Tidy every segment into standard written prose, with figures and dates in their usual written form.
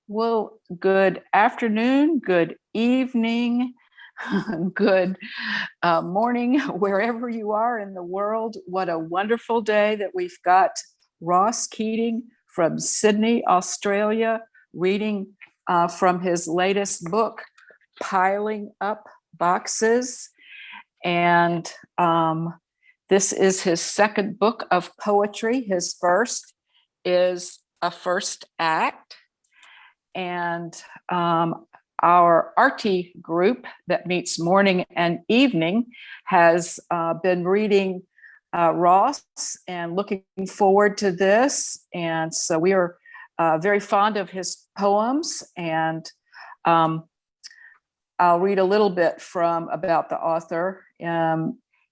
Well, good afternoon, good evening, good morning, wherever you are in the world. What a wonderful day that we've got Ross Keating from Sydney, Australia, reading from his latest book, Piling Up Boxes. And this is his second book of poetry. His first is A First Act. And our RT group that meets morning and evening has been reading Ross and looking forward to this. And so we are very fond of his poems. And I'll read a little bit from about the author.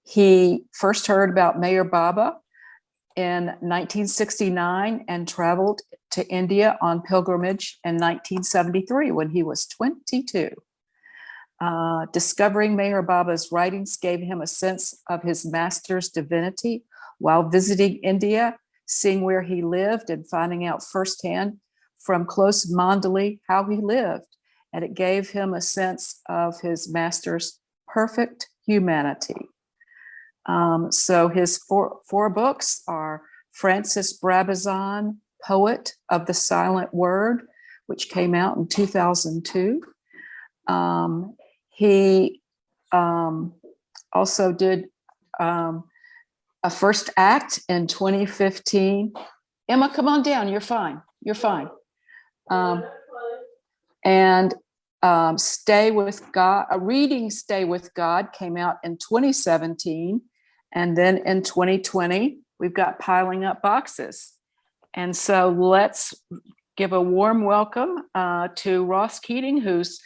He first heard about Mayor Baba in 1969 and traveled to India on pilgrimage in 1973 when he was 22. Discovering Mayor Baba's writings gave him a sense of his master's divinity while visiting India, seeing where he lived and finding out firsthand from close Mandali how he lived. And it gave him a sense of his master's perfect humanity. So his four books are Francis Brabazon, Poet of the Silent Word, which came out in 2002. He also did A First Act in 2015. Emma, come on down. You're fine. You're fine. And Stay with God, reading Stay with God came out in 2017. And then in 2020, we've got Piling Up Boxes. And so let's give a warm welcome to Ross Keating, who's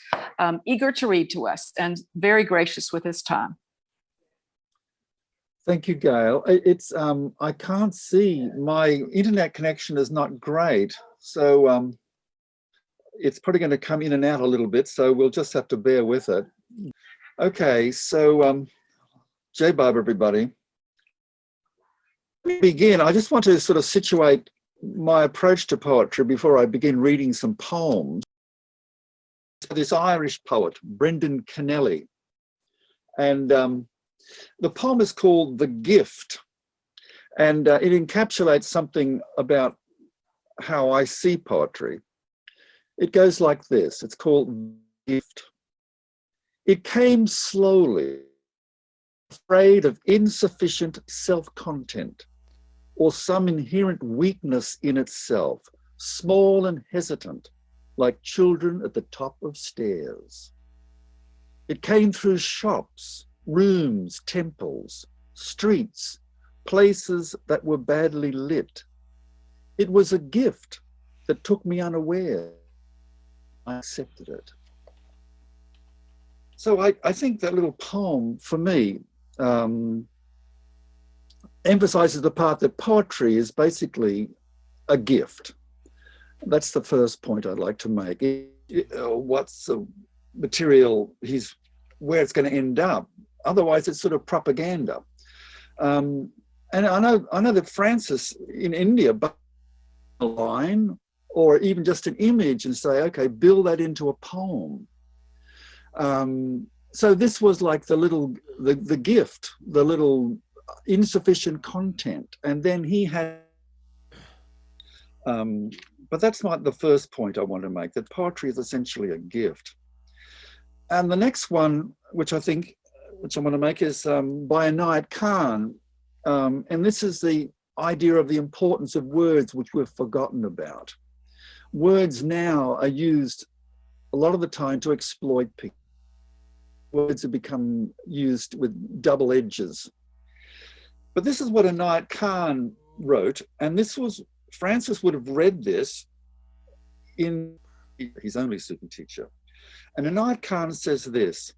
eager to read to us and very gracious with his time. Thank you, Gail. It's I can't see, my internet connection is not great. So it's probably going to come in and out a little bit. So we'll just have to bear with it. Okay, so J-Bob, everybody. To begin, I just want to sort of situate my approach to poetry before I begin reading some poems. This Irish poet, Brendan Kennelly. And the poem is called The Gift. And it encapsulates something about how I see poetry. It goes like this. It's called Gift. It came slowly, afraid of insufficient self-content or some inherent weakness in itself, small and hesitant, like children at the top of stairs. It came through shops, rooms, temples, streets, places that were badly lit. It was a gift that took me unaware. I accepted it. So I think that little poem, for me, emphasizes the part that poetry is basically a gift. That's the first point I'd like to make. What's the material, where it's going to end up. Otherwise, it's sort of propaganda. And I know that Francis in India, but a line or even just an image and say, okay, build that into a poem. So this was like the gift, the little insufficient content. And then he had, but that's not the first point I want to make, that poetry is essentially a gift. And the next one, which I want to make is by Inayat Khan. And this is the idea of the importance of words which we've forgotten about. Words now are used a lot of the time to exploit people. Words have become used with double edges. But this is what Inayat Khan wrote, and Francis would have read this in his only Sufi teacher. And Inayat Khan says this: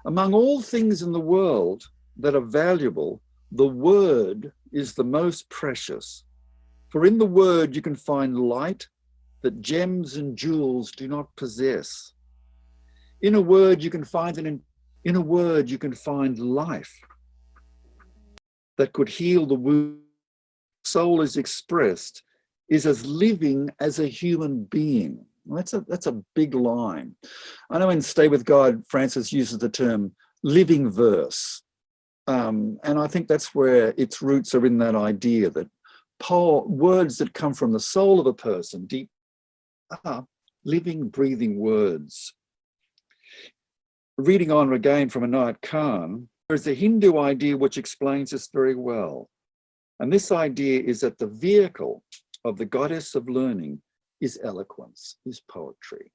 among all things in the world that are valuable, the word is the most precious. For in the word you can find light that gems and jewels do not possess. In a word you can find life that could heal the wound. Soul is expressed, is as living as a human being. Well, that's a big line. I know in Stay with God, Francis uses the term living verse. And I think that's where its roots are, in that idea that words that come from the soul of a person, deep, are living, breathing words. Reading on again from Inayat Khan, there's a Hindu idea which explains this very well. And this idea is that the vehicle of the goddess of learning is eloquence, is poetry.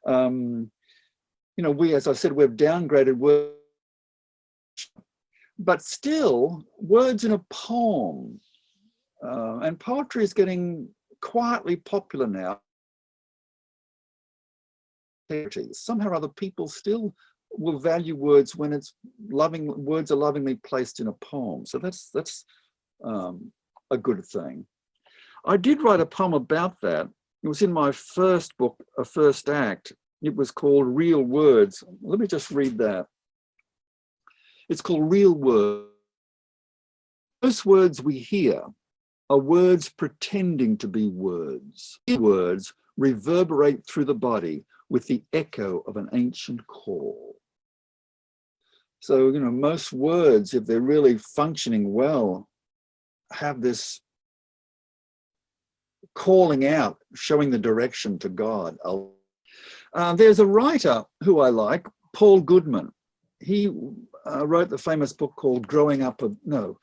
As I said, we've downgraded words, but still words in a poem. And poetry is getting quietly popular now. Somehow or other, people still will value words when words are lovingly placed in a poem. So that's a good thing. I did write a poem about that. It was in my first book, a first act. It was called Real Words. Let me just read that. It's called Real Words. Most words we hear are words pretending to be words. Words reverberate through the body with the echo of an ancient call. So, most words, if they're really functioning well, have this calling out, showing the direction to God. There's a writer who I like, Paul Goodman. He wrote the famous book called Growing Up Absurd.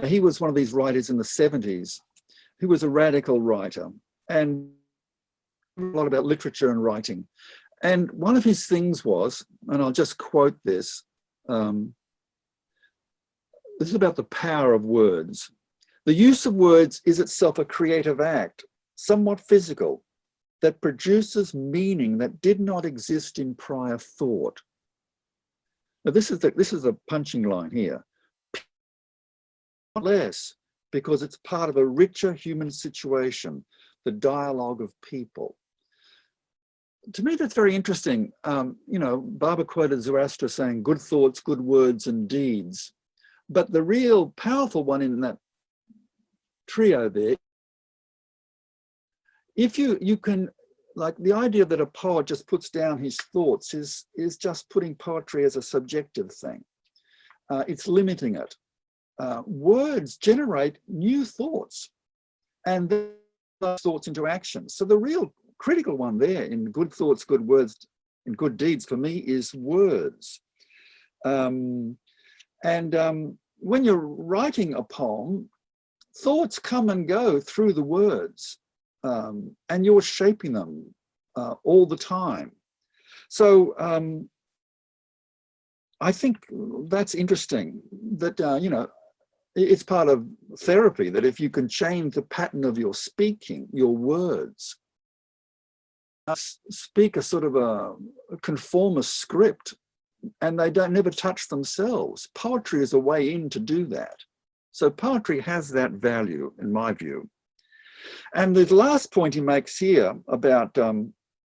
He was one of these writers in the 70s. He was a radical writer and a lot about literature and writing. And one of his things was, and I'll just quote this, this is about the power of words. The use of words is itself a creative act, somewhat physical, that produces meaning that did not exist in prior thought. Now, this is a punching line here. Less, because it's part of a richer human situation, the dialogue of people. To me, that's very interesting. Baba quoted Zoroaster saying, good thoughts, good words, and deeds. But the real powerful one in that trio there, if you can, like, the idea that a poet just puts down his thoughts is just putting poetry as a subjective thing. It's limiting it. Words generate new thoughts and then those thoughts into action. So the real critical one there in good thoughts, good words, and good deeds for me is words. When you're writing a poem, thoughts come and go through the words, and you're shaping them all the time. So I think that's interesting that, it's part of therapy, that if you can change the pattern of your speaking, your words, speak a sort of a conformist script, and they never touch themselves. Poetry is a way in to do that. So poetry has that value, in my view. And the last point he makes here about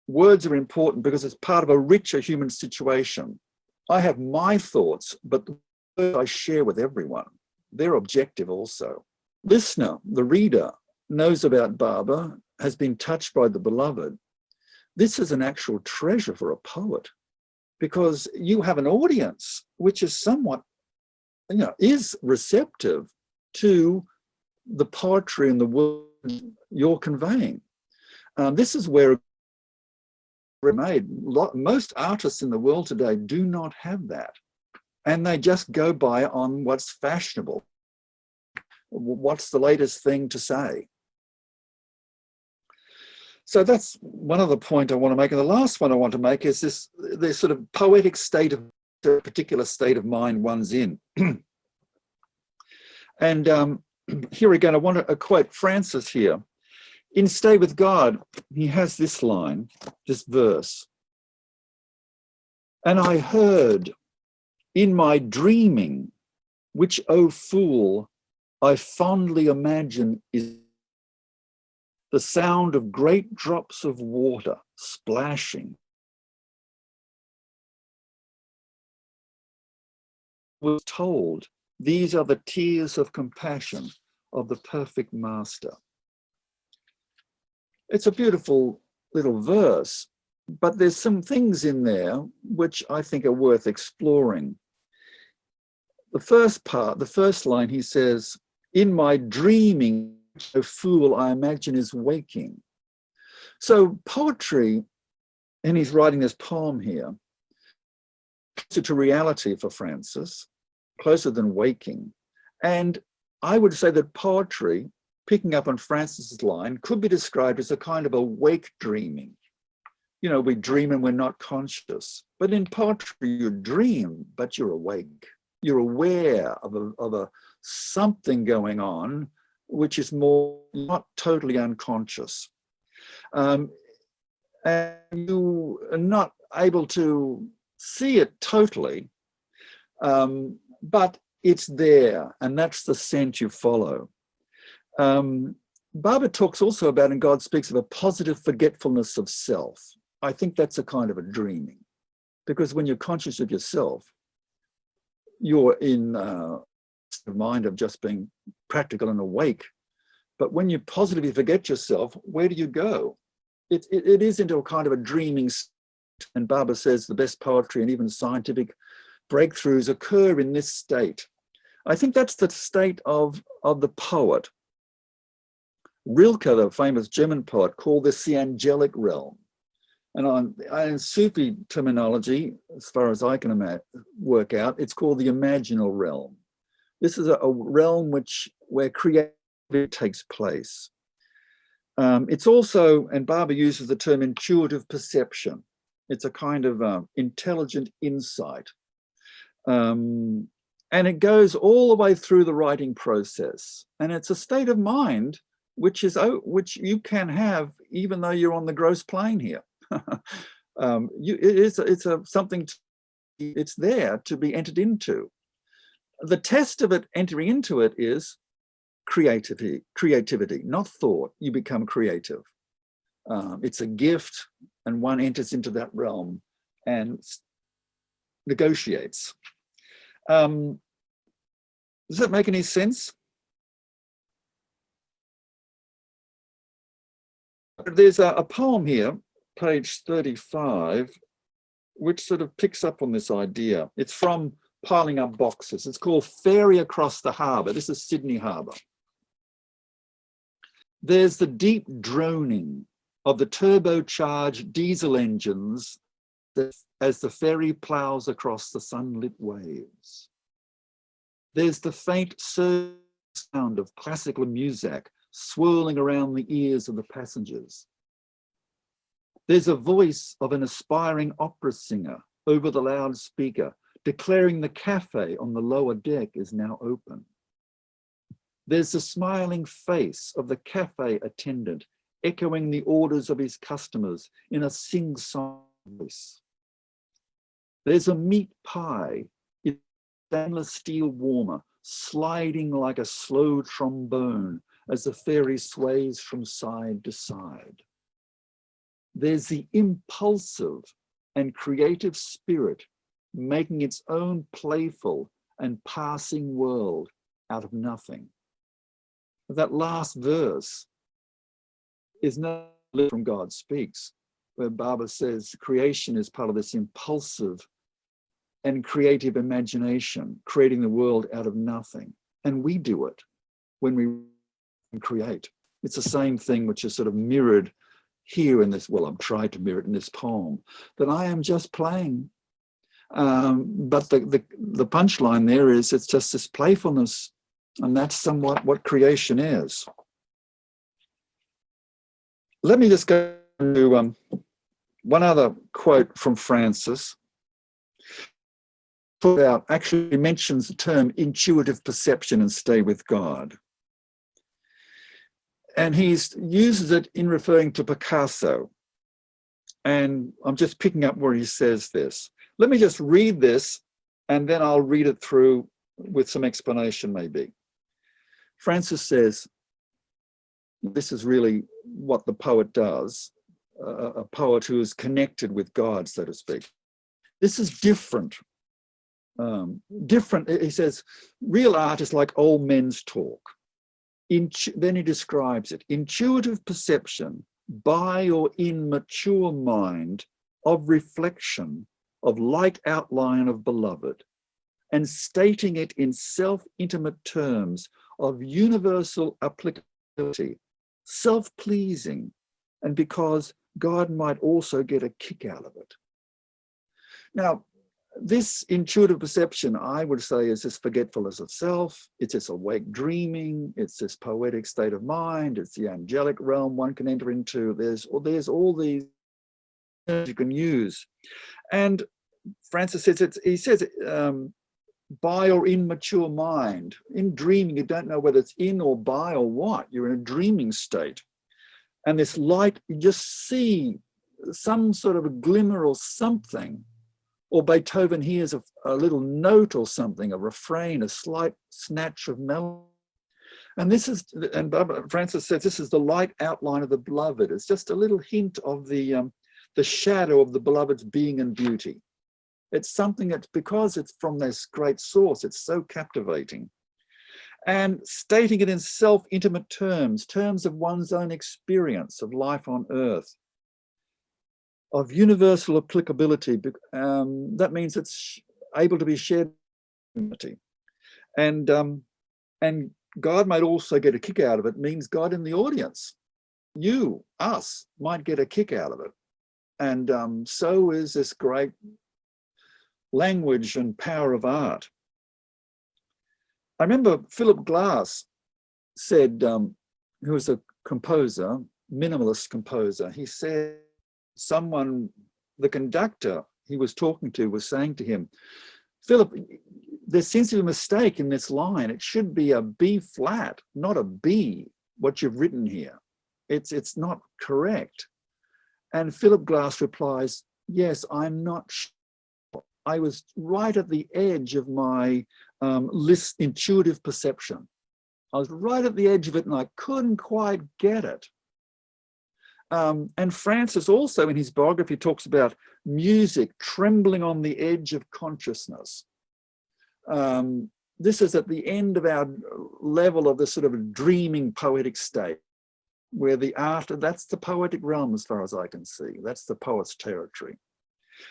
words are important because it's part of a richer human situation. I have my thoughts, but the words I share with everyone, they're objective also. Listener, the reader, knows about Baba, has been touched by the beloved. This is an actual treasure for a poet, because you have an audience which is somewhat, is receptive to the poetry and the words you're conveying. This is where we're made. Most artists in the world today do not have that. And they just go by on what's fashionable. What's the latest thing to say? So that's one other point I want to make. And the last one I want to make is this sort of poetic state of a particular state of mind one's in. And here again, I want to quote Francis here. In Stay with God, he has this line, this verse. And I heard in my dreaming, which, O fool, I fondly imagine is the sound of great drops of water splashing. Was told, these are the tears of compassion of the perfect master. It's a beautiful little verse, but there's some things in there which I think are worth exploring. The first part, the first line, he says, "In my dreaming, a fool I imagine is waking." So poetry, and he's writing this poem here, closer to reality for Francis, closer than waking. And I would say that poetry, picking up on Francis's line, could be described as a kind of awake dreaming. You know, we dream and we're not conscious. But in poetry, you dream, but you're awake. You're aware of a something going on, which is more not totally unconscious. And you are not able to see it totally, but it's there, and that's the scent you follow. Barber talks also about, and God speaks of, a positive forgetfulness of self. I think that's a kind of a dreaming, because when you're conscious of yourself, you're in a mind of just being practical and awake. But when you positively forget yourself, where do you go? It is into a kind of a dreaming state. And Barber says the best poetry and even scientific breakthroughs occur in this state. I think that's the state of the poet. Rilke, the famous German poet, called this the angelic realm. And in Sufi terminology, as far as I can work out, it's called the imaginal realm. This is a realm where creativity takes place. It's also, and Barber uses the term intuitive perception. It's a kind of intelligent insight. And it goes all the way through the writing process. And it's a state of mind which you can have even though you're on the gross plane here. It's there to be entered into. The test of it, entering into it, is creativity, not thought. You become creative. It's a gift, and one enters into that realm and negotiates. Does that make any sense? There's a poem here, page 35, which sort of picks up on this idea. It's from Piling Up Boxes. It's called Ferry Across the Harbour. This is Sydney Harbour. There's the deep droning of the turbocharged diesel engines as the ferry ploughs across the sunlit waves. There's the faint surge sound of classical music swirling around the ears of the passengers. There's a voice of an aspiring opera singer over the loudspeaker declaring the cafe on the lower deck is now open. There's the smiling face of the cafe attendant echoing the orders of his customers in a sing-song voice. There's a meat pie in a stainless steel warmer sliding like a slow trombone as the ferry sways from side to side. There's the impulsive and creative spirit making its own playful and passing world out of nothing. That last verse is not from God Speaks, where Barber says creation is part of this impulsive and creative imagination, creating the world out of nothing. And we do it when we create. It's the same thing which is sort of mirrored here in this, well, I've tried to mirror it in this poem, that I am just playing. But the punchline there is it's just this playfulness, and that's somewhat what creation is. Let me just go to one other quote from Francis. Actually mentions the term intuitive perception and stay with God. And he uses it in referring to Picasso. And I'm just picking up where he says this. Let me just read this, and then I'll read it through with some explanation maybe. Francis says, this is really what the poet does, a poet who is connected with God, so to speak. This is different. He says, real art is like old men's talk. Then he describes it: intuitive perception by or in mature mind of reflection of light outline of beloved, and stating it in self-intimate terms of universal applicability, self-pleasing, and because God might also get a kick out of it. Now, this intuitive perception, I would say, is this forgetfulness of self. It's this awake dreaming. It's this poetic state of mind. It's the angelic realm one can enter into. There's all these you can use. And Francis says, he says, by or in mature mind. In dreaming, you don't know whether it's in or by or what. You're in a dreaming state. And this light, you just see some sort of a glimmer or something. Or Beethoven hears a little note or something, a refrain, a slight snatch of melody. And this is, and Francis says, this is the light outline of the beloved. It's just a little hint of the shadow of the beloved's being and beauty. It's something that's, because it's from this great source, it's so captivating. And stating it in self-intimate terms, terms of one's own experience of life on earth, of universal applicability. That means it's able to be shared. And God might also get a kick out of it, means God in the audience, you, us, might get a kick out of it. And so is this great language and power of art. I remember Philip Glass said, who was a composer, minimalist composer, he said, the conductor he was talking to was saying to him, Philip, there seems to be a mistake in this line. It should be a B flat, not a B, what you've written here. It's not correct. And Philip Glass replies, yes, I'm not sure. I was right at the edge of my intuitive perception. I was right at the edge of it and I couldn't quite get it. And Francis also in his biography talks about music trembling on the edge of consciousness. This is at the end of our level of this sort of dreaming poetic state, where the art, that's the poetic realm as far as I can see. That's the poet's territory.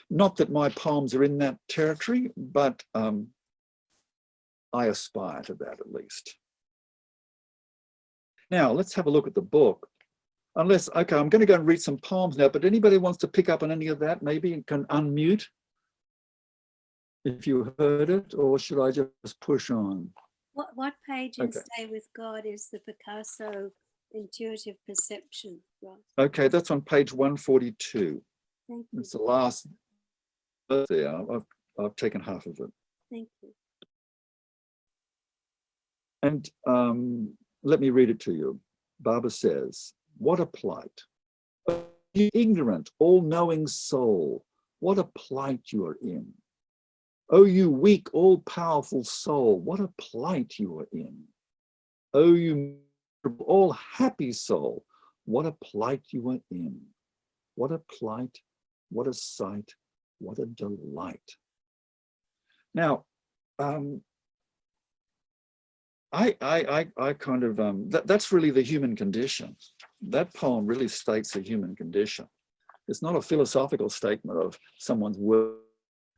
Not that my poems are in that territory, but I aspire to that at least. Now, let's have a look at the book. Unless, okay, I'm going to go and read some poems now, but anybody wants to pick up on any of that, maybe you can unmute if you heard it, or should I just push on? What page in Stay With God is the Picasso intuitive perception? Right. Okay, that's on page 142. Thank you. It's the last there. I've taken half of it. Thank you. And let me read it to you. Barbara says, what a plight. Oh, you ignorant, all-knowing soul, what a plight you are in. Oh, you weak, all-powerful soul, what a plight you are in. Oh, you all-happy soul, what a plight you are in. What a plight, what a sight, what a delight. Now, I kind of, that's really the human condition. That poem really states the human condition. It's not a philosophical statement of someone's work.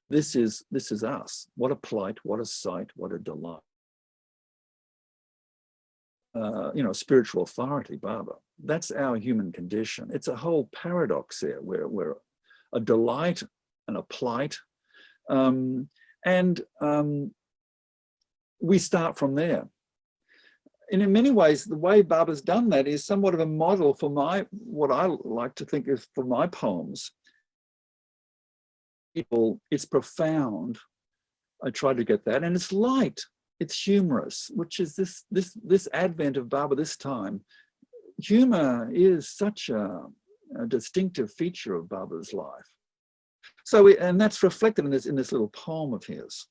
This is us. What a plight, what a sight, what a delight. Spiritual authority, Barbara. That's our human condition. It's a whole paradox there where a delight and a plight. We start from there. And in many ways, the way Barbara's done that is somewhat of a model for what I like to think is for my poems. It's profound. I try to get that. And it's light. It's humorous, which is this advent of Barbara this time. Humor is such a distinctive feature of Barbara's life. So, and that's reflected in this little poem of his.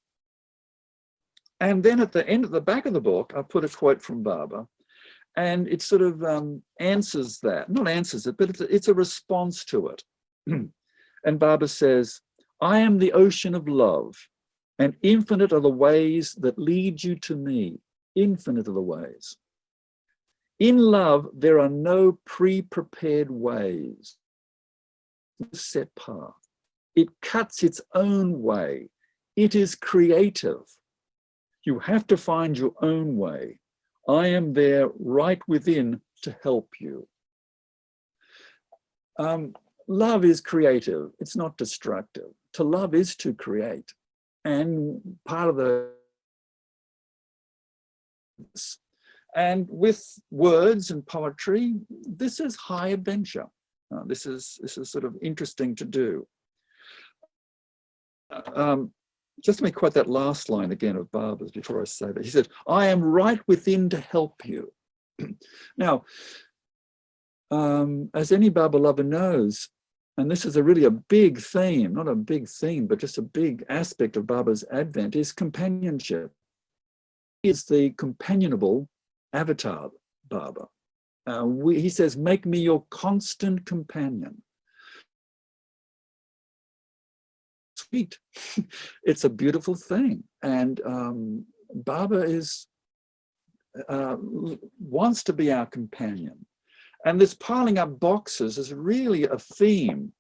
And then at the end, at the back of the book, I put a quote from Barbara, and it sort of answers that. Not answers it, but it's a response to it. And Barbara says, I am the ocean of love, and infinite are the ways that lead you to me. Infinite are the ways. In love, there are no pre-prepared ways, no set path. It cuts its own way. It is creative. You have to find your own way. I am there right within to help you. Love is creative. It's not destructive. To love is to create. And part of the... And with words and poetry, this is high adventure. This is sort of interesting to do. Just let me quote that last line again of Barber's before I say that. He said, I am right within to help you. Now, as any Barber lover knows, and this is really a big theme, not a big theme, but just a big aspect of Barber's advent, is companionship. He is the companionable avatar Barber. He says, make me your constant companion. Sweet. It's a beautiful thing. And Barber wants to be our companion. And this piling up boxes is really a theme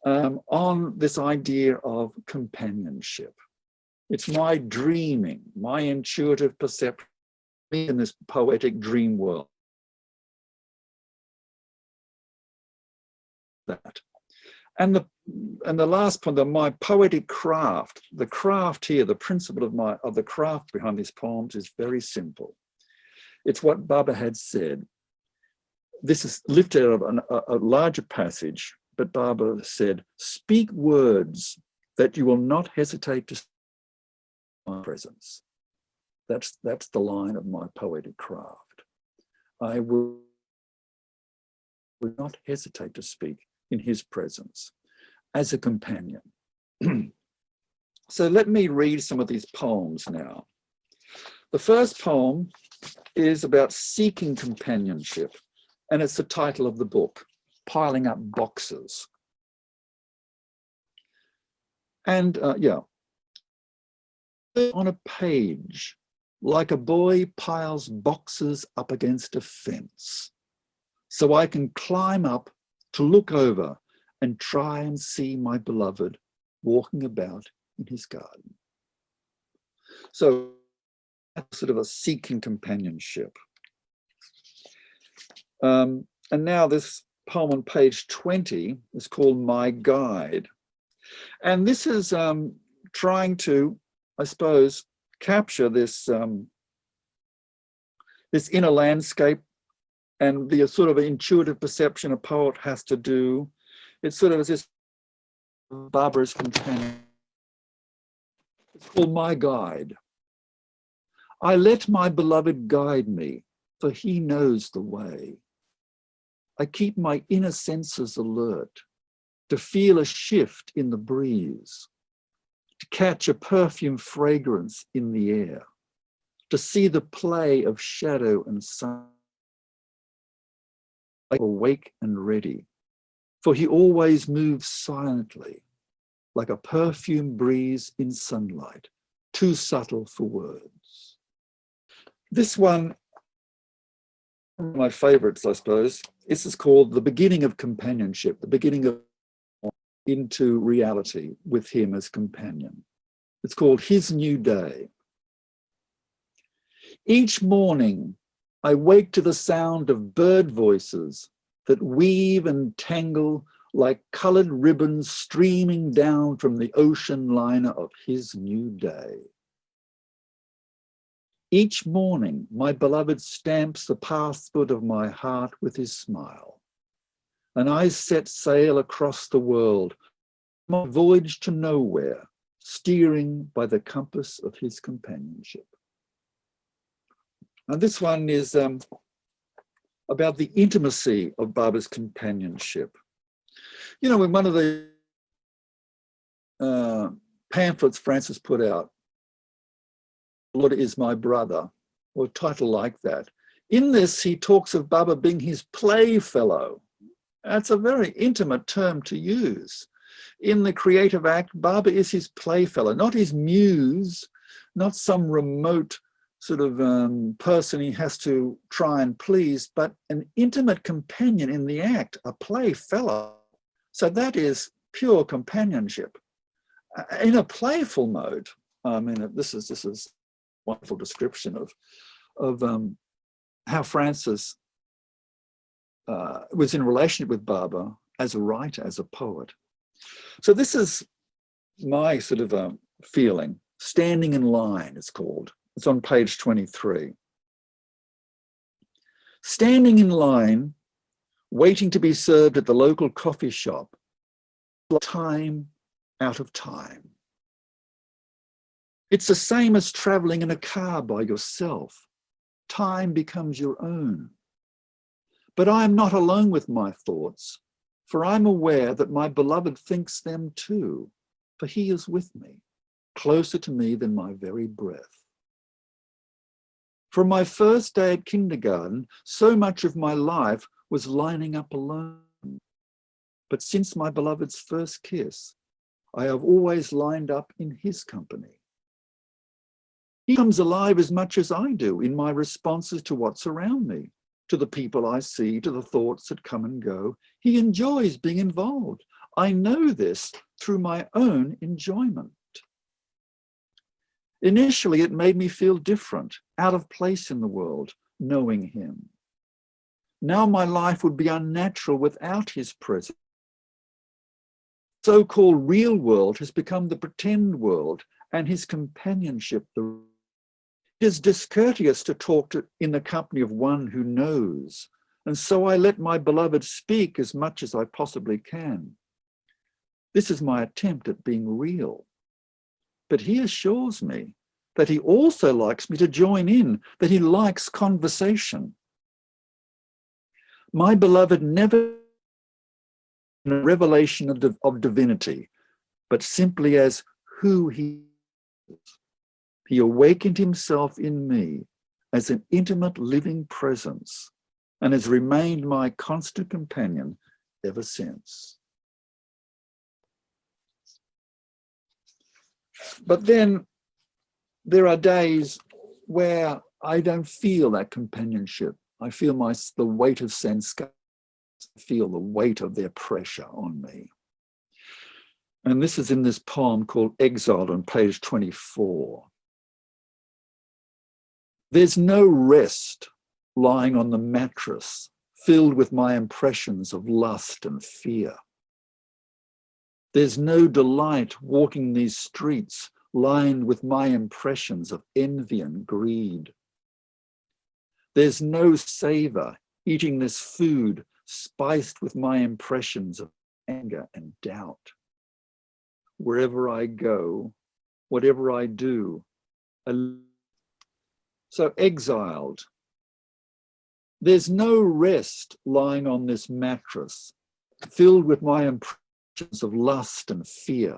on this idea of companionship. It's my dreaming, my intuitive perception in this poetic dream world. That. And the last point, my poetic craft, the craft here, the principle of the craft behind these poems is very simple. It's what Barber had said. This is lifted out of a larger passage, but Barber said, speak words that you will not hesitate to speak in my presence. That's the line of my poetic craft. I will not hesitate to speak in his presence as a companion. So let me read some of these poems now. The first poem is about seeking companionship, and it's the title of the book, Piling Up Boxes. And yeah, on a page, like a boy piles boxes up against a fence, so I can climb up to look over and try and see my beloved walking about in his garden. So that's sort of a seeking companionship. And now this poem on page 20 is called My Guide. And this is trying to, I suppose, capture this, this inner landscape and the sort of intuitive perception a poet has to do. It's sort of this Barbara's companion. It's called My Guide. I let my beloved guide me, for he knows the way. I keep my inner senses alert, to feel a shift in the breeze, to catch a perfume fragrance in the air, to see the play of shadow and sun. Awake and ready, for he always moves silently, like a perfume breeze in sunlight, too subtle for words. This one, one of my favorites, I suppose, this is called The Beginning of Companionship, the beginning of into reality with him as companion. It's called His New Day. Each morning, I wake to the sound of bird voices that weave and tangle like colored ribbons streaming down from the ocean liner of his new day. Each morning, my beloved stamps the passport of my heart with his smile, and I set sail across the world, my voyage to nowhere, steering by the compass of his companionship. And this one is about the intimacy of Barbara's companionship. You know, in one of the pamphlets Francis put out, Lord is my brother, or a title like that. In this, he talks of Barbara being his playfellow. That's a very intimate term to use. In the creative act, Barbara is his playfellow, not his muse, not some remote sort of person he has to try and please, but an intimate companion in the act, a playfellow. So that is pure companionship. In a playful mode, I mean, this is a wonderful description of how Francis was in relationship with Baba as a writer, as a poet. So this is my sort of feeling. Standing in line, it's called. It's on page 23. Standing in line, waiting to be served at the local coffee shop, time out of time. It's the same as traveling in a car by yourself. Time becomes your own. But I am not alone with my thoughts, for I'm aware that my beloved thinks them too, for he is with me, closer to me than my very breath. From my first day at kindergarten, so much of my life was lining up alone. But since my beloved's first kiss, I have always lined up in his company. He comes alive as much as I do in my responses to what's around me, to the people I see, to the thoughts that come and go. He enjoys being involved. I know this through my own enjoyment. Initially, it made me feel different, out of place in the world, knowing him. Now my life would be unnatural without his presence. The so-called real world has become the pretend world, and his companionship the. It is discourteous to talk in the company of one who knows, and so I let my beloved speak as much as I possibly can. This is my attempt at being real. But he assures me that he also likes me to join in, that he likes conversation. My beloved never a revelation of divinity, but simply as who he is. He awakened himself in me as an intimate living presence and has remained my constant companion ever since. But then there are days where I don't feel that companionship. I feel the weight of sense, feel the weight of their pressure on me. And this is in this poem called Exile on page 24. There's no rest lying on the mattress filled with my impressions of lust and fear. There's no delight walking these streets lined with my impressions of envy and greed. There's no savor eating this food spiced with my impressions of anger and doubt. Wherever I go, whatever I do, so exiled. There's no rest lying on this mattress filled with my impressions of lust and fear.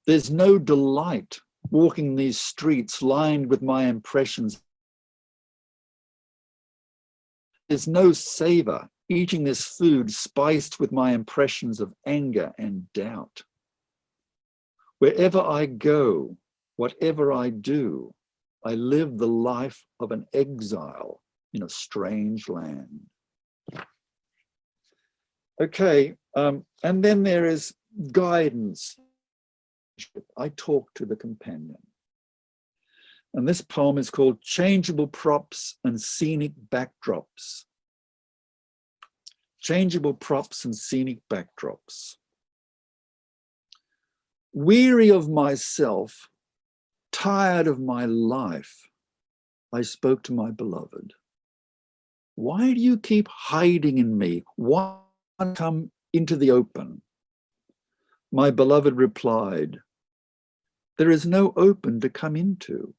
There's no delight walking these streets lined with my impressions. There's no savor eating this food spiced with my impressions of anger and doubt. Wherever I go, whatever I do, I live the life of an exile in a strange land. Okay, and then there is guidance. I talk to the companion. And this poem is called Changeable Props and Scenic Backdrops. Changeable Props and Scenic Backdrops. Weary of myself, tired of my life, I spoke to my beloved. Why do you keep hiding in me? Why not come into the open? My beloved replied, there is no open to come into.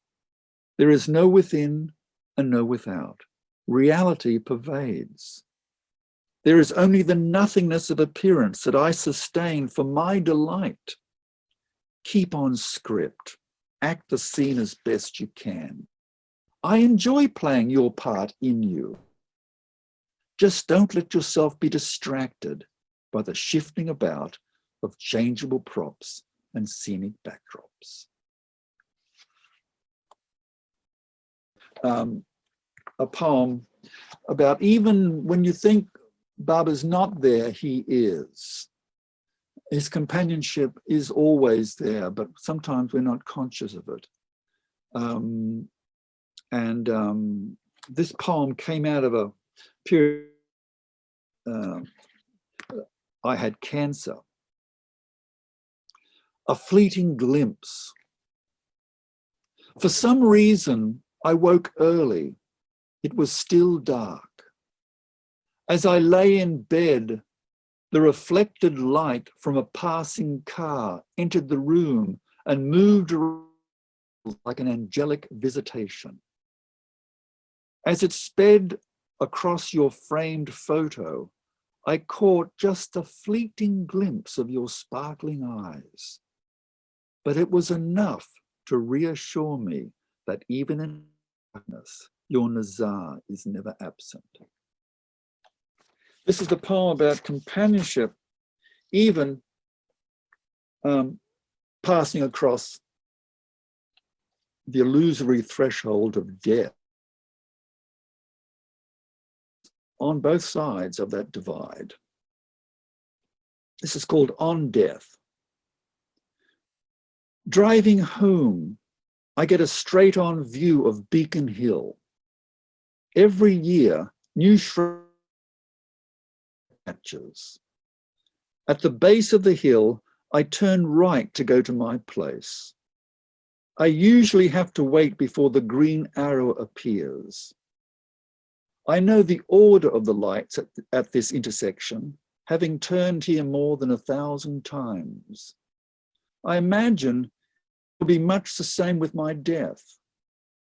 There is no within and no without. Reality pervades. There is only the nothingness of appearance that I sustain for my delight. Keep on script. Act the scene as best you can. I enjoy playing your part in you. Just don't let yourself be distracted by the shifting about of changeable props and scenic backdrops. a poem about even when you think Baba's not there, he is. His companionship is always there, but sometimes we're not conscious of it. This poem came out of a period I had cancer. A fleeting glimpse. For some reason, I woke early. It was still dark. As I lay in bed, the reflected light from a passing car entered the room and moved around like an angelic visitation. As it sped across your framed photo, I caught just a fleeting glimpse of your sparkling eyes. But it was enough to reassure me that even in darkness, your Nazar is never absent. This is the poem about companionship, even passing across the illusory threshold of death. On both sides of that divide. This is called On Death. Driving home, I get a straight-on view of Beacon Hill. Every year, new shrubs patches. At the base of the hill, I turn right to go to my place. I usually have to wait before the green arrow appears. I know the order of the lights at this intersection, having turned here more than 1,000 times. I imagine it will be much the same with my death.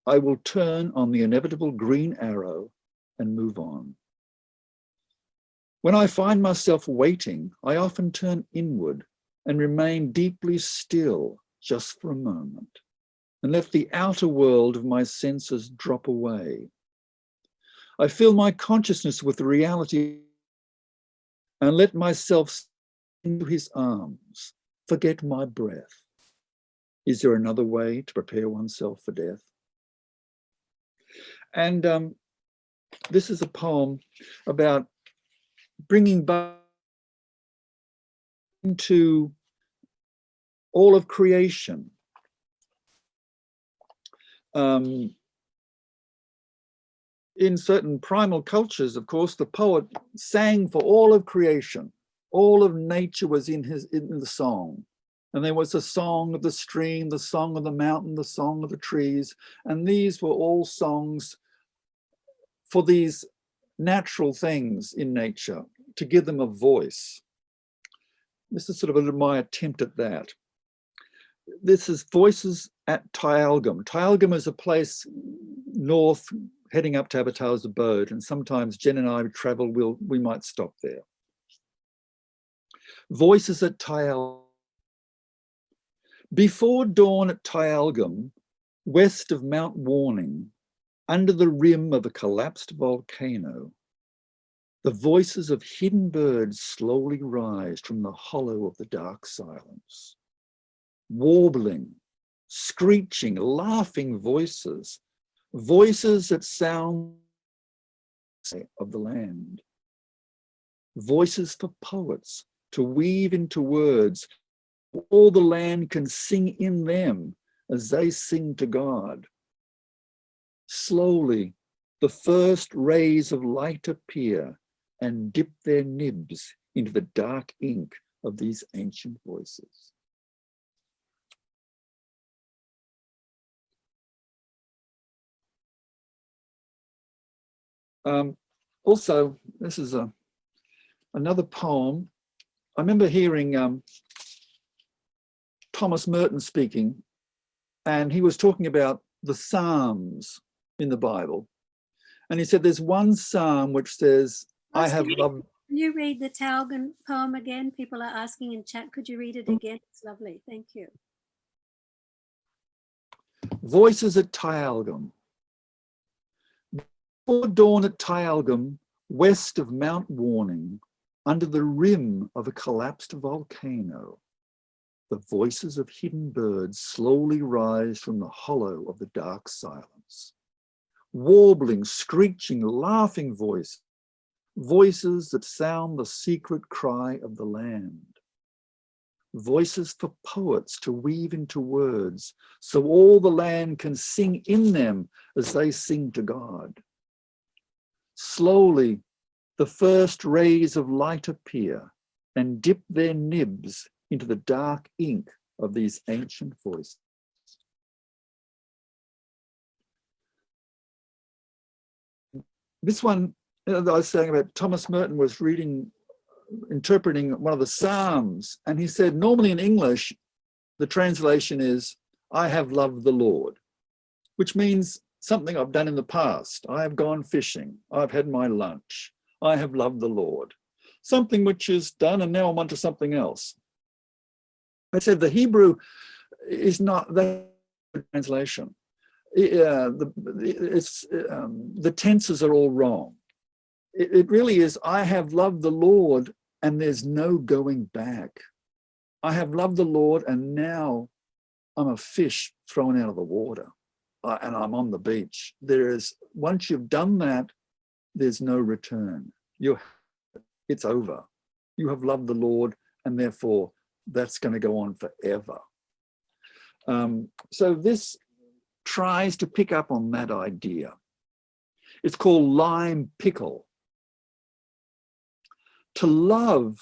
I will turn on the inevitable green arrow and move on. When I find myself waiting, I often turn inward and remain deeply still just for a moment and let the outer world of my senses drop away. I fill my consciousness with the reality and let myself into his arms, forget my breath. Is there another way to prepare oneself for death? And this is a poem about bringing back into all of creation. In certain primal cultures, of course, the poet sang for all of creation. All of nature was in the song. And there was a song of the stream, the song of the mountain, the song of the trees. And these were all songs for these natural things in nature, to give them a voice. This is sort of my attempt at that. This is Voices at Tyalgum. Tyalgum is a place north, heading up to Avatar's abode, and sometimes Jen and I travel, we might stop there. Voices at Tyalgum. Before dawn at Tyalgum, west of Mount Warning, under the rim of a collapsed volcano, the voices of hidden birds slowly rise from the hollow of the dark silence. Warbling, screeching, laughing voices, voices that sound of the land. Voices for poets to weave into words all the land can sing in them as they sing to God. Slowly, the first rays of light appear and dip their nibs into the dark ink of these ancient voices. Also, this is another poem. I remember hearing Thomas Merton speaking, and he was talking about the Psalms in the Bible. And he said there's one Psalm which says, I have loved. Can you read the Tyalgum poem again? People are asking in chat, could you read it again? It's lovely, thank you. Voices at Tyalgum. Before dawn at Tyalgum, west of Mount Warning, under the rim of a collapsed volcano, the voices of hidden birds slowly rise from the hollow of the dark silence. warbling, screeching, laughing voices, voices that sound the secret cry of the land. Voices for poets to weave into words, so all the land can sing in them as they sing to God. Slowly, the first rays of light appear and dip their nibs into the dark ink of these ancient voices. This one, that I was saying about, Thomas Merton was interpreting one of the Psalms, and he said, normally in English, the translation is, I have loved the Lord, which means something I've done in the past. I have gone fishing. I've had my lunch. I have loved the Lord. Something which is done, and now I'm on to something else. I said the Hebrew is not that translation. The tenses are all wrong. It really is, I have loved the Lord and there's no going back. I have loved the Lord and now I'm a fish thrown out of the water and I'm on the beach. Once you've done that, there's no return. It's over. You have loved the Lord and therefore that's going to go on forever. So this tries to pick up on that idea. It's called lime pickle. To love,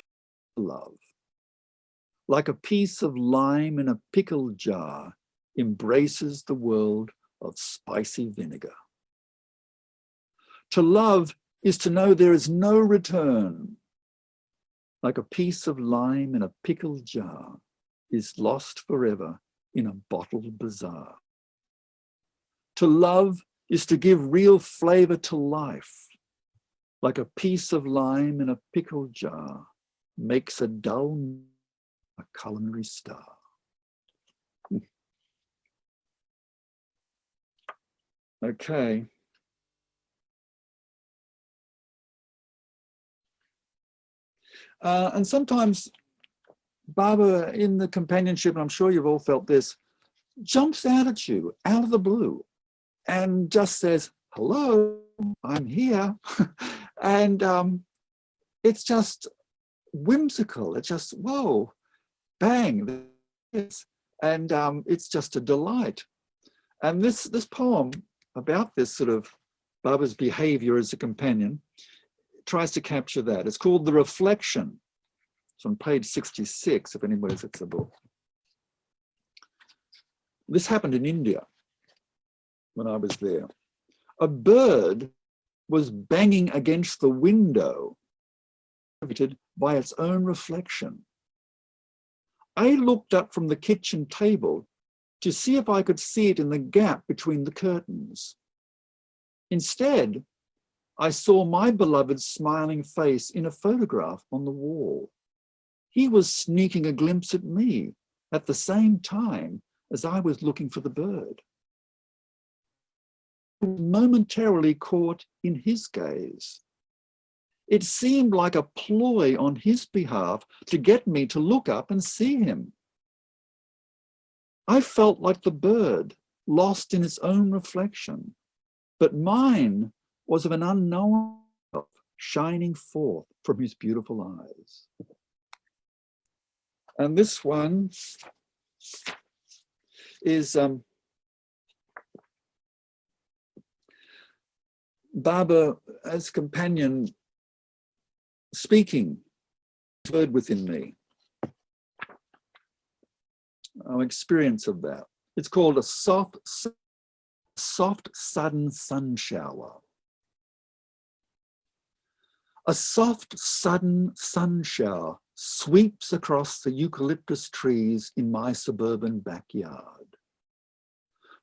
like a piece of lime in a pickle jar, embraces the world of spicy vinegar. To love is to know there is no return, like a piece of lime in a pickle jar is lost forever in a bottled bazaar. To love is to give real flavor to life, like a piece of lime in a pickle jar makes a dull a culinary star. Okay. And sometimes Baba in the companionship, and I'm sure you've all felt this, jumps out at you out of the blue and just says, hello, I'm here. And it's just whimsical. It's just, whoa, bang. And it's just a delight. And this poem about this sort of Baba's behavior as a companion tries to capture that. It's called The Reflection. It's on page 66, if anybody's at the book. This happened in India when I was there. A bird was banging against the window by its own reflection. I looked up from the kitchen table to see if I could see it in the gap between the curtains. Instead, I saw my beloved's smiling face in a photograph on the wall. He was sneaking a glimpse at me at the same time as I was looking for the bird. Momentarily caught in his gaze. It seemed like a ploy on his behalf to get me to look up and see him. I felt like the bird, lost in its own reflection, but mine was of an unknown self shining forth from his beautiful eyes. And this one is Baba as companion speaking, word within me. Our experience of that. It's called a soft, sudden sun shower. A soft, sudden sun shower sweeps across the eucalyptus trees in my suburban backyard.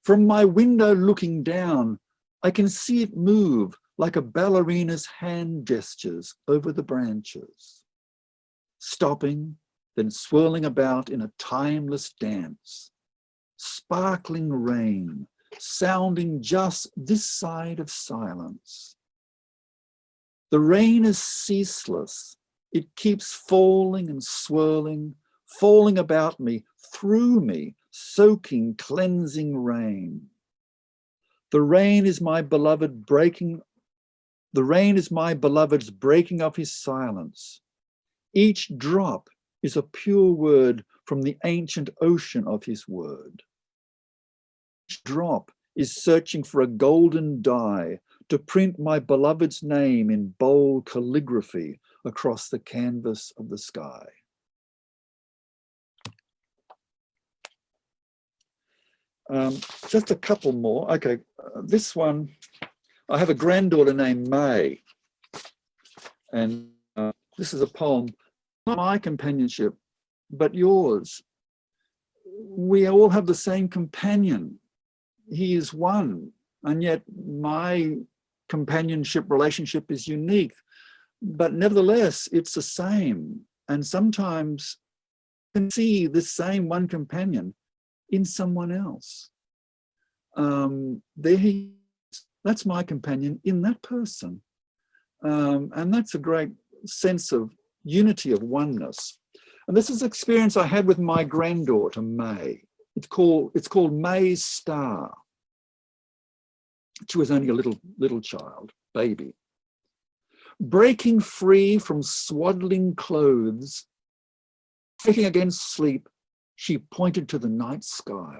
From my window looking down, I can see it move like a ballerina's hand gestures over the branches, stopping, then swirling about in a timeless dance. Sparkling rain, sounding just this side of silence. The rain is ceaseless. It keeps falling and swirling, falling about me, through me, soaking, cleansing rain. The rain is my beloved breaking. The rain is my beloved's breaking of his silence. Each drop is a pure word from the ancient ocean of his word. Each drop is searching for a golden dye to print my beloved's name in bold calligraphy across the canvas of the sky. Just a couple more. Okay, this one, I have a granddaughter named May, and this is a poem, not my companionship, but yours. We all have the same companion. He is one, and yet my companionship relationship is unique, but nevertheless, it's the same. And sometimes you can see this same one companion in someone else. There he is. That's my companion in that person. And that's a great sense of unity, of oneness. And this is an experience I had with my granddaughter, May. It's called May's Star. She was only a little child, baby. Breaking free from swaddling clothes, fighting against sleep, she pointed to the night sky.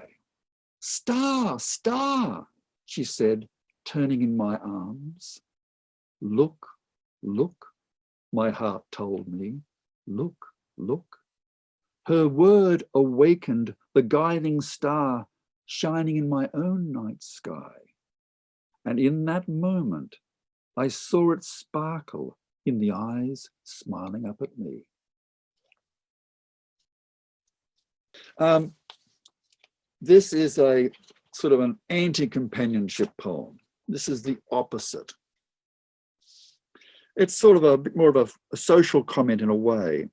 Star, star, she said, turning in my arms. Look, look, my heart told me. Look, look. Her word awakened the guiding star shining in my own night sky. And in that moment, I saw it sparkle in the eyes smiling up at me. This is a sort of an anti-companionship poem. This is the opposite. It's sort of a bit more of a social comment in a way.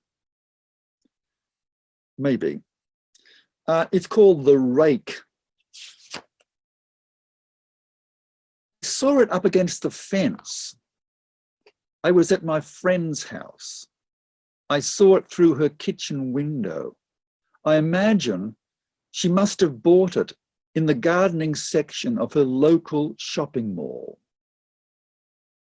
Maybe. It's called The Rake. I saw it up against the fence. I was at my friend's house. I saw it through her kitchen window. I imagine she must have bought it in the gardening section of her local shopping mall.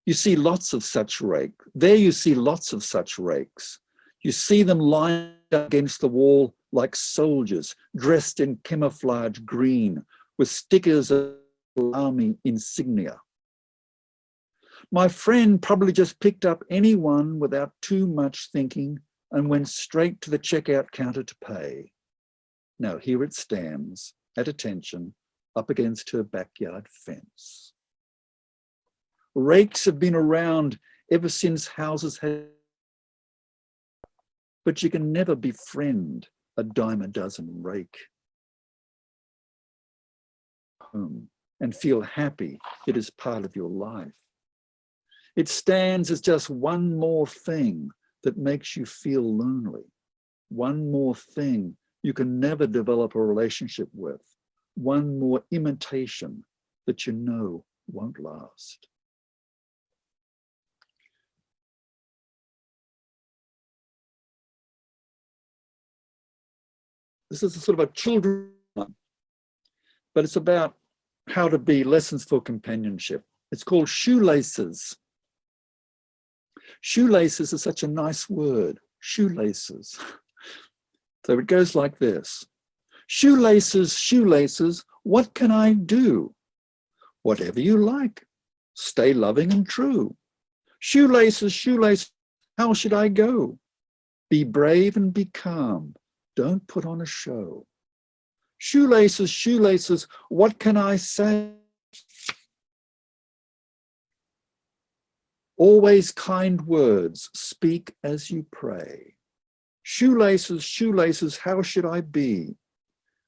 You see lots of such rakes. There you see lots of such rakes. You see them lined up against the wall like soldiers dressed in camouflage green with stickers of army insignia. My friend probably just picked up any one without too much thinking and went straight to the checkout counter to pay. Now here it stands at attention up against her backyard fence. Rakes have been around ever since houses had, but you can never befriend a dime a dozen rake. Home and feel happy it is part of your life. It stands as just one more thing that makes you feel lonely. One more thing you can never develop a relationship with. One more imitation that you know won't last. This is a sort of a children's one, but it's about how to be lessons for companionship. It's called Shoelaces. Shoelaces is such a nice word, shoelaces. So it goes like this. Shoelaces, shoelaces, what can I do? Whatever you like, stay loving and true. Shoelaces, shoelaces, how should I go? Be brave and be calm, don't put on a show. Shoelaces, shoelaces, what can I say? Always kind words, speak as you pray. Shoelaces, shoelaces, how should I be?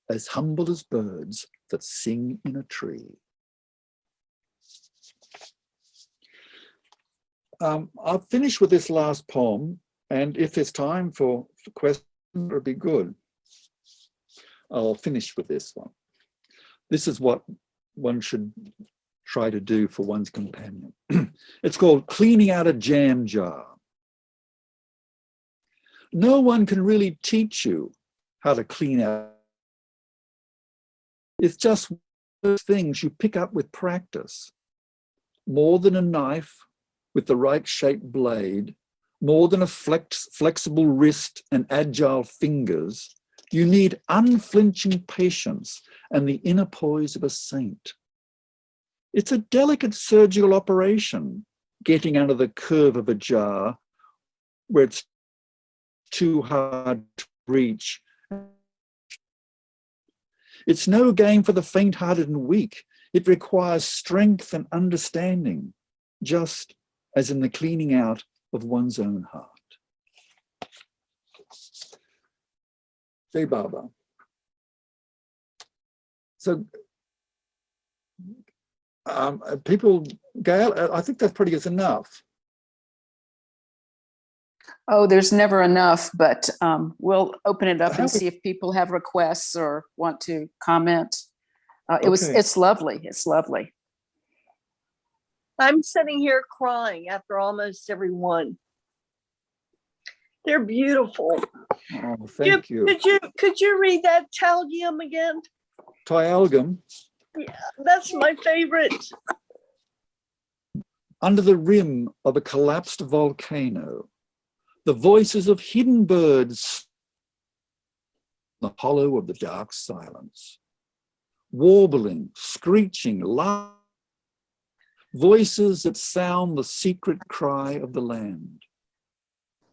As humble as birds that sing in a tree. I'll finish with this last poem, and if there's time for questions, it would be good. I'll finish with this one. This is what one should try to do for one's companion. It's called Cleaning Out a Jam Jar. No one can really teach you how to clean out. It's just those things you pick up with practice. More than a knife with the right shaped blade, more than a flexible wrist and agile fingers, you need unflinching patience and the inner poise of a saint. It's a delicate surgical operation, getting under the curve of a jar where it's too hard to reach. It's no game for the faint-hearted and weak. It requires strength and understanding, just as in the cleaning out of one's own heart. Jai Baba. So, people, Gail, I think that's pretty good enough. Oh, there's never enough, but we'll open it up and see if people have requests or want to comment. It's lovely. It's lovely. I'm sitting here crying after almost every one. They're beautiful. Oh, thank you. Could you read that Talgium again? Tyalgum. Yeah, that's my favorite. Under the rim of a collapsed volcano, the voices of hidden birds, the hollow of the dark silence, warbling, screeching, loud, voices that sound the secret cry of the land,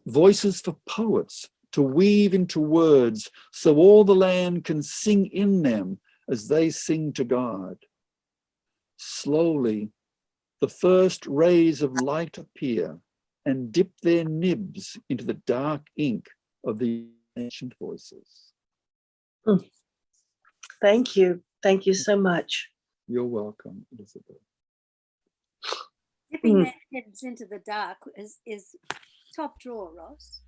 voices for poets to weave into words so all the land can sing in them as they sing to God. Slowly, the first rays of light appear and dip their nibs into the dark ink of the ancient voices. Thank you. Thank you so much. You're welcome, Elizabeth. Dipping their heads into the dark is top drawer, Ross.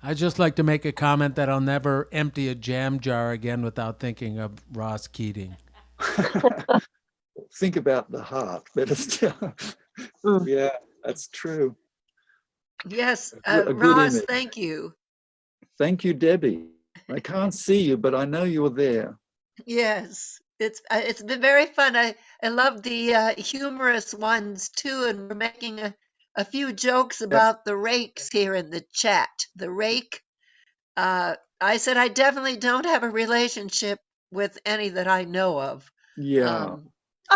I'd just like to make a comment that I'll never empty a jam jar again without thinking of Ross Keating. Think about the heart, better still. Yeah, that's true. Yes, A good Ross, image. thank you. Thank you, Debbie. I can't see you, but I know you're there. Yes, it's been very fun. I love the humorous ones too, and we're making a few jokes about the rakes here in the chat. The rake. I said I definitely don't have a relationship with any that I know of. Yeah.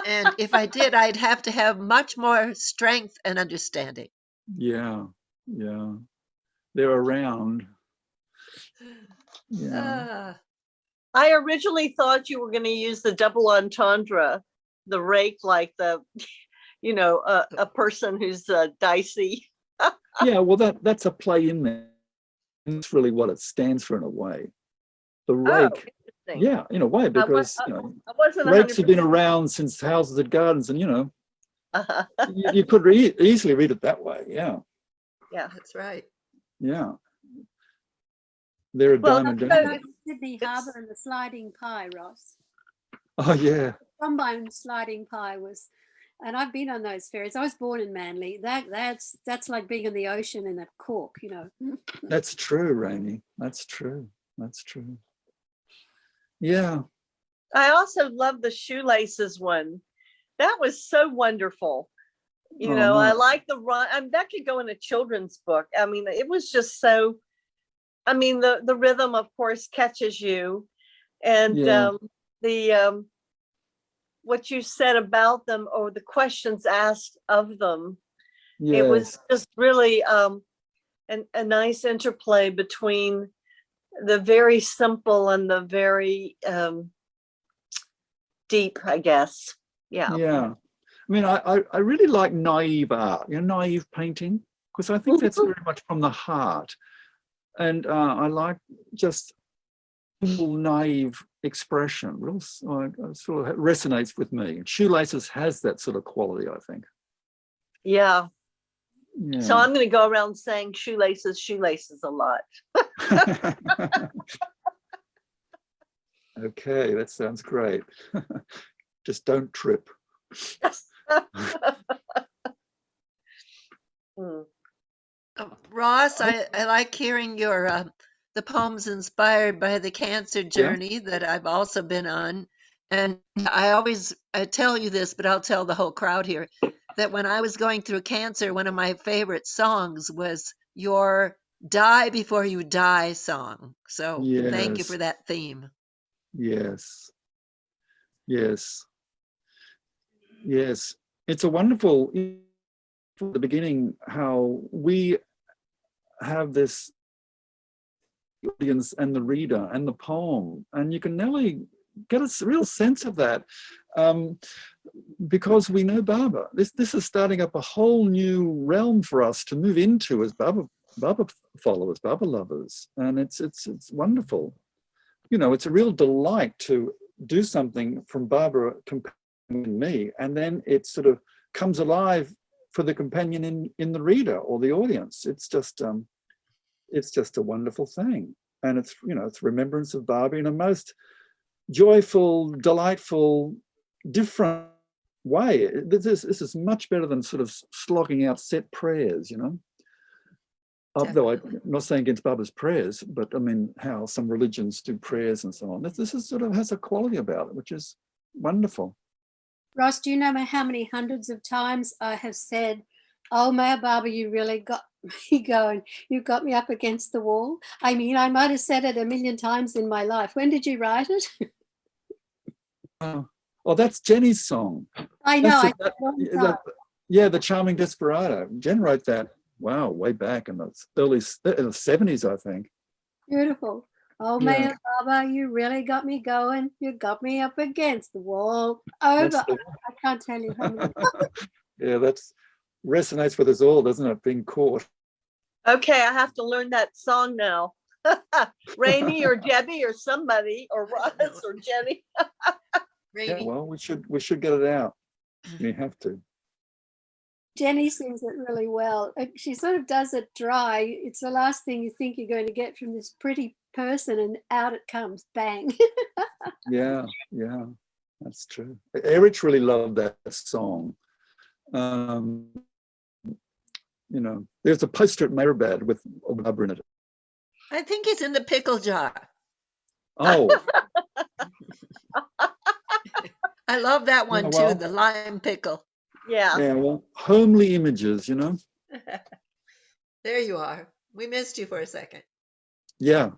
And if I did, I'd have to have much more strength and understanding. Yeah. Yeah. They're around. Yeah. I originally thought you were going to use the double entendre, the rake, like the, a person who's dicey. Yeah, well, that's a play in there. That's really what it stands for in a way. The rake. Yeah, in a way, because rakes have been around since houses and gardens, and you could easily read it that way. Yeah. Yeah, that's right. Yeah. They're a diamond. Sydney Harbour and the sliding pie, Ross. Oh yeah. Trombone sliding pie was, and I've been on those ferries. I was born in Manly. That's like being in the ocean in a cork, That's true, Rainey. That's true. That's true. Yeah. I also love the shoelaces one. That was so wonderful. No. I like the run. That could go in a children's book. I mean, it was just so. I mean, the rhythm, of course, catches you, and what you said about them or the questions asked of them. Yes. It was just really a nice interplay between the very simple and the very deep, I guess. Yeah. Yeah. I mean, I really like naive art, naive painting, because I think that's very much from the heart. And I like just simple, naive expression. Real sort of resonates with me. Shoelaces has that sort of quality, I think. Yeah. So I'm going to go around saying shoelaces a lot. Okay, that sounds great. Just don't trip. Ross, I like hearing your the poem's inspired by the cancer journey that I've also been on. And I tell you this, but I'll tell the whole crowd here, that when I was going through cancer, one of my favorite songs was your Die Before You Die song. So thank you for that theme. Yes. Yes. Yes. It's a wonderful, from the beginning, how we have this audience and the reader and the poem, and you can nearly get a real sense of that, because we know Barbara. This is starting up a whole new realm for us to move into as Barbara followers, Barbara lovers, and it's wonderful. You know, it's a real delight to do something from Barbara companion me, and then it sort of comes alive for the companion in the reader or the audience. It's just a wonderful thing, and it's, you know, it's remembrance of Barbara in a most joyful, delightful, different way. This is much better than sort of slogging out set prayers, you know. Although I'm not saying against Barbara's prayers, but I mean how some religions do prayers and so on. This is sort of has a quality about it, which is wonderful. Ross, do you know how many hundreds of times I have said, "Oh, Maya Barbara, you really got me going. You got me up against the wall." I mean, I might have said it a million times in my life. When did you write it? Oh, that's Jenny's song. I know. The Charming Desperado. Jen wrote that. Wow, way back in the early 70s, I think. Beautiful. Oh, Maya Barbara, you really got me going. You got me up against the wall. Over. I can't tell you how many. Yeah, that resonates with us all, doesn't it? Being caught. Okay, I have to learn that song now. Rainey or Debbie or somebody or Ross or Jenny. Yeah, well, we should get it out. We have to. Jenny sings it really well. She sort of does it dry. It's the last thing you think you're going to get from this pretty person, and out it comes, bang. Yeah, that's true. Erich really loved that song. You know, there's a poster at Mehrabad with Barbara in it. I think it's in the pickle jar. Oh. I love that one too, the lime pickle. Yeah. Yeah, well, homely images, you know. There you are. We missed you for a second. Yeah.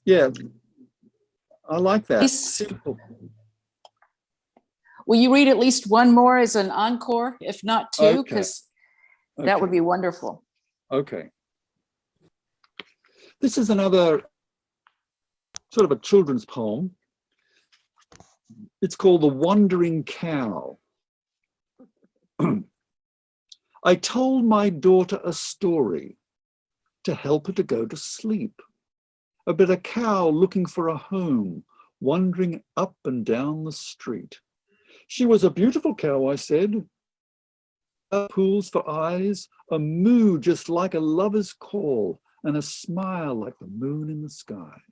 Yeah. I like that. Simple. Will you read at least one more as an encore, if not two? Because that would be wonderful. Okay. This is another sort of a children's poem. It's called The Wandering Cow. I told my daughter a story to help her to go to sleep about a cow looking for a home, wandering up and down the street. She was a beautiful cow, I said. Pools for eyes, a moo just like a lover's call, and a smile like the moon in the sky.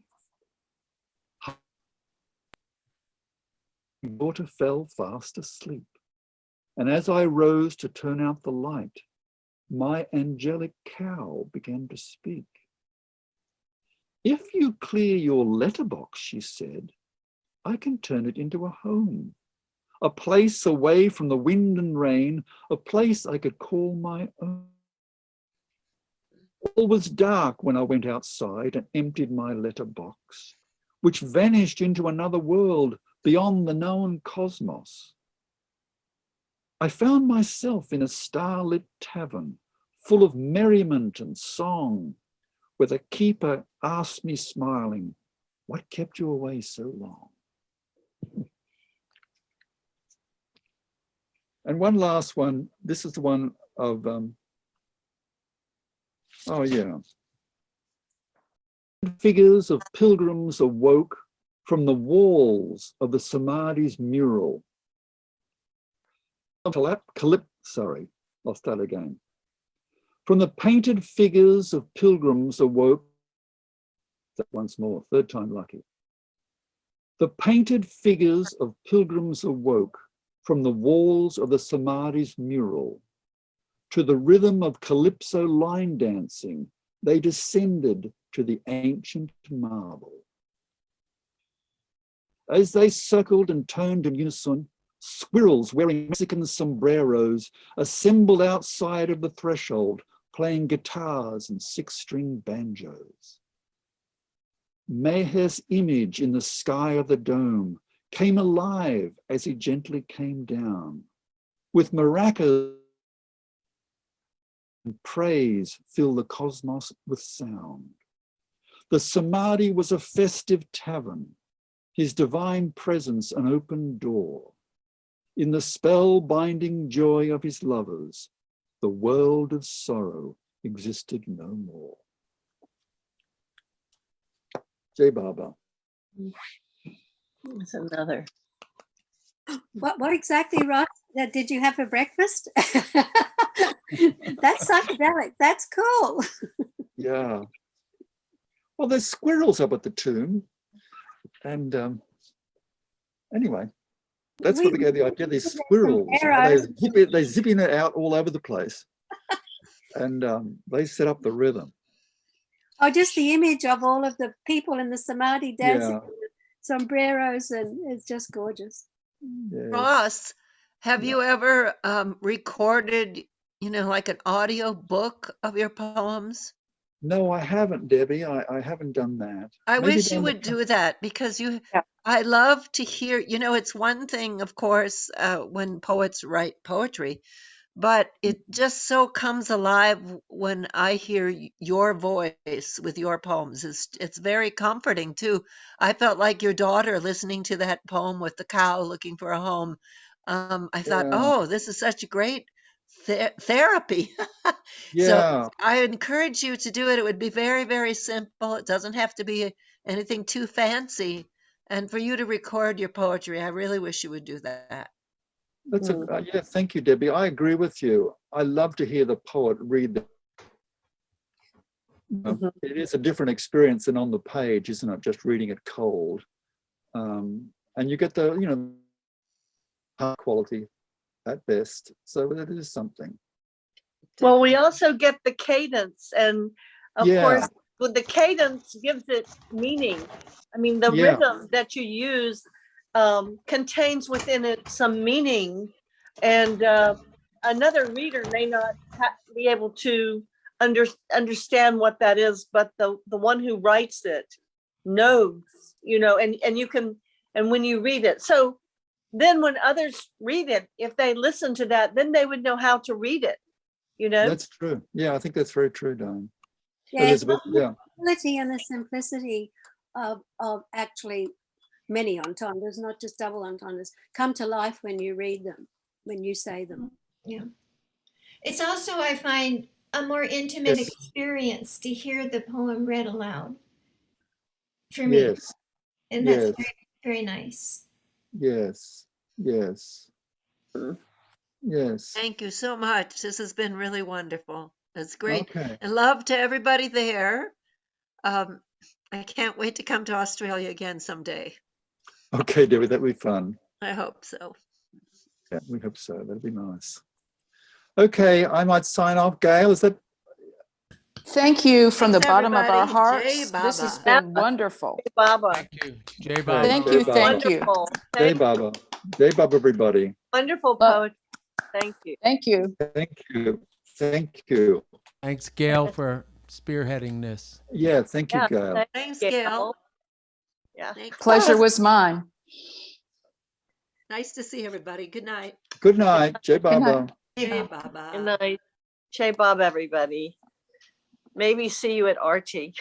My daughter fell fast asleep, and as I rose to turn out the light, my angelic cow began to speak. If you clear your letterbox, she said, I can turn it into a home, a place away from the wind and rain, a place I could call my own. All was dark when I went outside and emptied my letterbox, which vanished into another world beyond the known cosmos. I found myself in a starlit tavern full of merriment and song, where the keeper asked me smiling, what kept you away so long? And one last one, this is the one of, figures of pilgrims awoke from the walls of the Samadhi's mural. I'll start again. From the painted figures of pilgrims awoke, once more, third time lucky. The painted figures of pilgrims awoke from the walls of the Samadhi's mural to the rhythm of calypso line dancing they descended to the ancient marble. As they circled and turned in unison, squirrels wearing Mexican sombreros assembled outside of the threshold, playing guitars and six-string banjos. Meher's image in the sky of the dome came alive as he gently came down. With maracas and praise fill the cosmos with sound. The Samadhi was a festive tavern, his divine presence an open door. In the spell-binding joy of his lovers, the world of sorrow existed no more. Jai Baba. That's another. What exactly, Ross? Did you have for breakfast? That's psychedelic. That's cool. Yeah. Well, there's squirrels up at the tomb. And anyway, that's what they gave the idea. These squirrels, they're zipping it out all over the place. And they set up the rhythm. Oh, just the image of all of the people in the Samadhi dancing with sombreros, and it's just gorgeous. Yes. Ross, have you ever recorded, like an audio book of your poems? No, I haven't, Debbie. I haven't done that. I Maybe wish you down the would do that because Yeah. I love to hear, it's one thing, of course, when poets write poetry, but it just so comes alive when I hear your voice with your poems. It's very comforting too. I felt like your daughter listening to that poem with the cow looking for a home. I thought, Yeah. oh, this is such great therapy. Yeah. So I encourage you to do it. It would be very, very simple. It doesn't have to be anything too fancy. And for you to record your poetry, I really wish you would do that. That's yeah, thank you, Debbie. I agree with you. I love to hear the poet read the It is a different experience than on the page, isn't it? Just reading it cold. And you get the, high quality at best. So it is something. Well, we also get the cadence, and of course, with the cadence gives it meaning. I mean, the rhythm that you use contains within it some meaning, and another reader may not be able to understand what that is, but the one who writes it knows, and you can, and when you read it, so then when others read it, if they listen to that, then they would know how to read it. That's true. Yeah, I think that's very true, Diane. Yeah, Elizabeth, the simplicity and the simplicity of actually many entendres, not just double entendres, come to life when you read them, when you say them. Yeah. It's also, I find, a more intimate experience to hear the poem read aloud for me. Yes. And that's very, very nice. Yes. Yes. Yes. Thank you so much. This has been really wonderful. It's great. Okay. And love to everybody there. I can't wait to come to Australia again someday. Okay, Debbie, that'd be fun. I hope so. Yeah, we hope so. That'd be nice. Okay, I might sign off. Gail, is that? Thank you from Thanks, the bottom of our everybody. hearts. Jai This has Baba. been wonderful. Baba. Thank you. Jai Baba. Thank Jai you. Baba. Thank you. Wonderful. Jai Baba. Jai Baba, everybody. Wonderful Well- poetry. Thank you. Thank you. Thank you. Thank you. Thanks, Gail, for spearheading this. Yeah, thank you, Yeah, Gail. Thanks, Gail. Yeah. Thanks. Pleasure was mine. Nice to see everybody. Good night. Good night. Jai Baba. Jai Good Baba. night. Che Bob, everybody. Maybe see you at Archie.